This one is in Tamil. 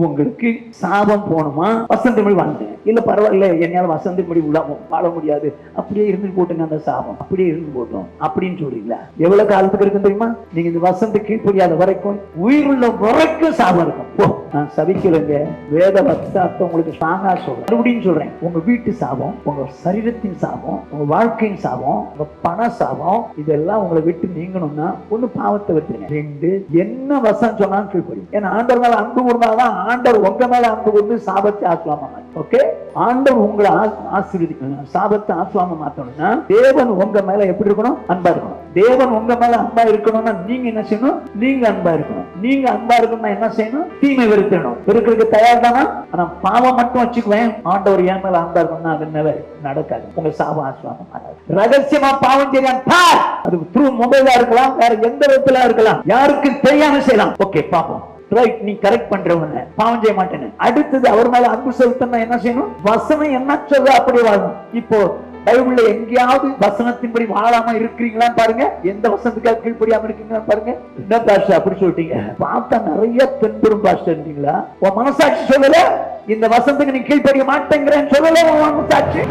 உங்களுக்கு சாபம் போணுமா? வசந்தமிழ் வாழ்ந்தேன் இல்ல பரவாயில்ல, என்னால வசந்தமிழ் வாழ முடியாது, அப்படியே இருந்து போட்டுங்க, அந்த சாபம் அப்படியே இருந்து போட்டோம் அப்படின்னு சொல்றீங்களா? எவ்வளவு காலத்துக்கு இருக்கு தெரியுமா? நீங்க இந்த வசந்த கீழ்படியாத வரைக்கும், உயிருள்ள வரைக்கும் சாபம் இருக்கும். நான் சபிக்கலைங்க, வேத வசனத்தை உங்களுக்கு ஸ்ட்ராங்கா சொல்றேன், மறுபடியும் சொல்றேன். உங்க வீட்டு சாபம், உங்க சரீரத்தின் சாபம், உங்க வாழ்க்கையின் சாபம், உங்க பண சாபம், இதெல்லாம் உங்களை விட்டு நீங்கணும்னா ஒண்ணு பாவத்தை விட்டுருங்க, ரெண்டு என்ன வசனம் சொன்னாலும் கீழ்படி. ஏன்னா ஆண்டவர் மேல அன்பு கூர்ந்தாதான் ஆண்டவர் உங்க மேல அன்பு கூர்ந்து சாபத்தை ஆசுவாமா. ஓகே, ஆண்டவர் உங்களை ஆசீர்வதிக்கணும், சாபத்தை ஆசுவாம மாத்தணும்னா தேவன் உங்க மேல எப்படி இருக்கணும்? அன்பா இருக்கணும். தேவன் உங்க மேல அன்பா இருக்கணும்னா நீங்க என்ன செய்யணும்? நீங்க அன்பா இருக்கணும். நீங்க அன்பா இருக்கணும்னா என்ன செய்யணும்? தீமை வெறுக்கணும். வெறுக்கிறதுக்கு தயார் தானா? ஆனா பாவம் மட்டும் வச்சுக்குவேன், ஆண்டவர் என் மேல அன்பா இருக்கணும்னா அது என்ன நடக்காது. உங்க சாபம் ஆசுவாம மாட்டாது. ரகசியமா பாவம் தெரியாம அது த்ரூ மொபைலா இருக்கலாம், வேற எந்த விதத்துல இருக்கலாம், யாருக்கு தெரியாம செய்யலாம். ஓகே, பாப்போம். நீ கரெக்ட் பண்றவங்க பாவம் செய்ய மாட்டேன்னு. அடுத்தது அவர் மேல அன்பு செலுத்தணும், என்ன செய்யணும்? வசனம் என்ன சொல்ல அப்படி வாழணும். இப்போ பைபிள்ல எங்கேயாவது வசனத்தின்படி வாழாம இருக்கிறீங்களான்னு பாருங்க. எந்த வசனத்துக்காக கீழ்படியாம இருக்கீங்களான்னு பாருங்க. என்ன பாஸ்டர் அப்படி சொல்லிட்டீங்க? பார்த்தா நிறைய பெண்பெரும் பாஸ்டர்ங்களா? உன் மனசாட்சி சொல்லல இந்த வசனத்துக்கு நீ கீழ்படிய மாட்டேங்கிறேன்னு சொல்லல உன் மனசாட்சி?